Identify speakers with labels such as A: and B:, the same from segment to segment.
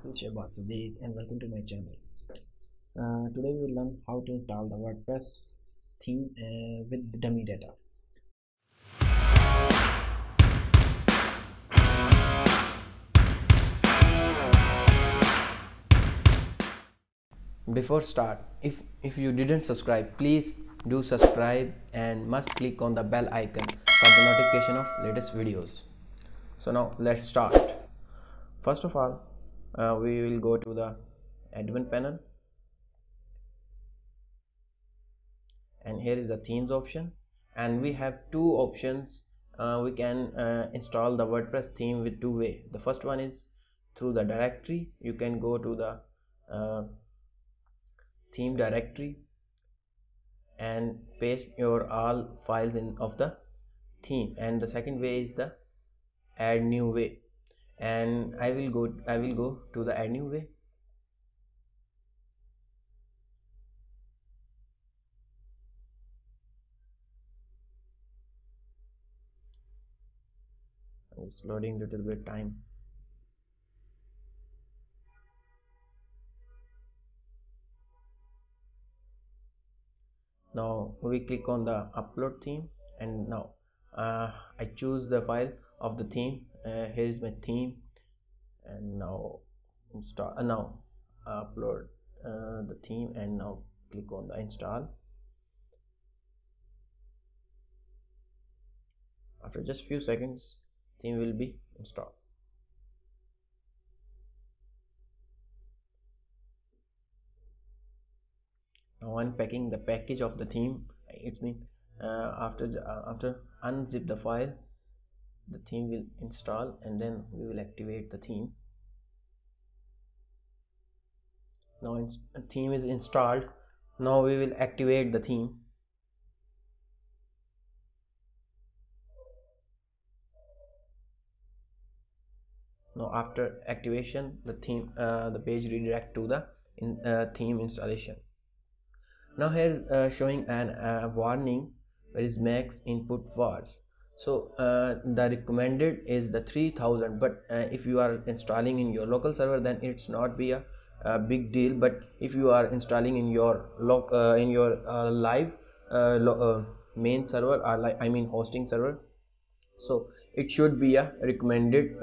A: This is Shahbaz Siddeeq and welcome to my channel. Today we will learn how to install the WordPress theme with dummy data. Before start, if you didn't subscribe, please do subscribe and must click on the bell icon for the notification of latest videos. So now let's start. First of all, we will go to the admin panel, and here is the themes option, and we have two options. We can install the WordPress theme with two way. The first one is through the directory. You can go to the theme directory and paste your all files in of the theme, and the second way is the add new way, and I will go to the add new way. It's loading little bit time. Now we click on the upload theme, and now I choose the file of the theme. Here is my theme, and now install now upload the theme, and now click on the install. After just few seconds, theme will be installed. Now unpacking the package of the theme, it means after unzip the file, the theme will install, and then we will activate the theme. Now theme is installed. Now we will activate the theme. Now after activation, the page redirect to the theme installation. Now here is showing an warning where is max input vars. So the recommended is the 3000, but if you are installing in your local server, then it's not be a big deal. But if you are installing in your live main server, or I mean hosting server, so it should be a recommended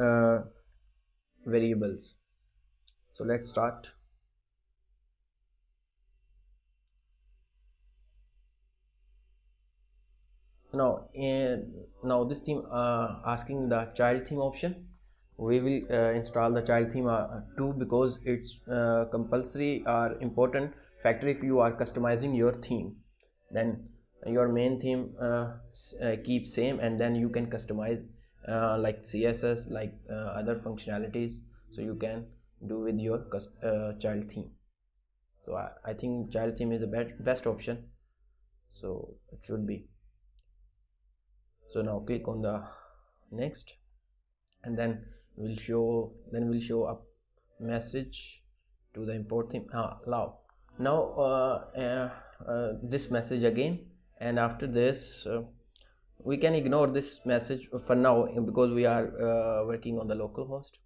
A: variables. So let's start. Now this theme asking the child theme option. We will install the child theme too, because it's compulsory or important factor. If you are customizing your theme, then your main theme keep same, and then you can customize like CSS, like other functionalities, so you can do with your child theme. So I think child theme is the best option, so it should be. So now click on the next, and then we'll show up message to the import theme allow. Now this message again, and after this we can ignore this message for now, because we are working on the local host.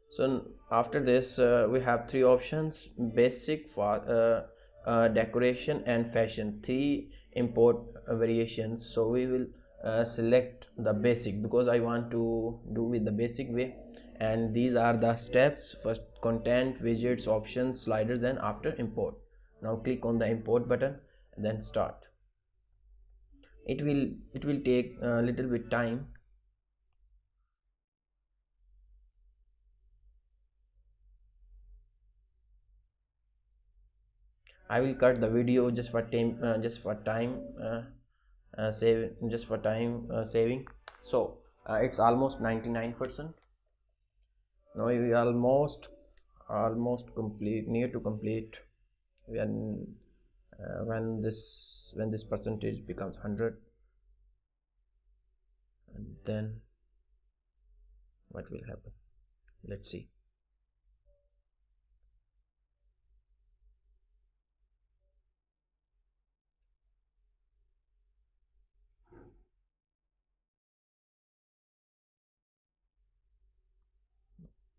A: So after this we have three options: basic, for decoration, and fashion. Three import variations. So we will select the basic, because I want to do with the basic way, and these are the steps: first content, widgets, options, sliders, and after import. Now click on the import button, and then start. It will take a little bit time. I will cut the video just for time saving. So it's almost 99%. Now we are almost complete, near to complete. When this percentage becomes 100, and then what will happen? Let's see.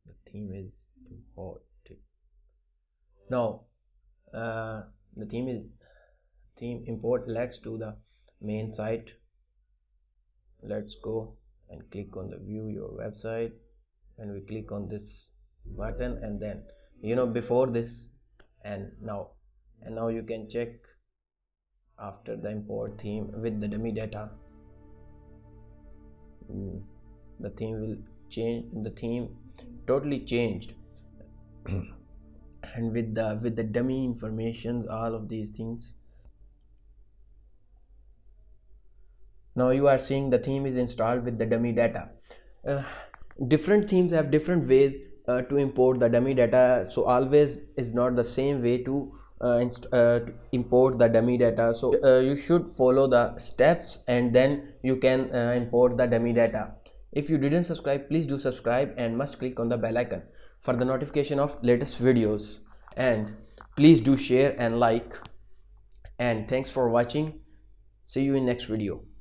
A: The theme is import it. Now the theme import leads to the main site. Let's go and click on the view your website, and we click on this button, and then before this and now you can check after the import theme with the dummy data. The theme will change, the theme totally changed and with the dummy informations, all of these things. Now you are seeing the theme is installed with the dummy data. Different themes have different ways to import the dummy data, so always is not the same way to import the dummy data. So you should follow the steps, and then you can import the dummy data. If you didn't subscribe, please do subscribe and must click on the bell icon for the notification of latest videos, and please do share and like, and thanks for watching. See you in next video.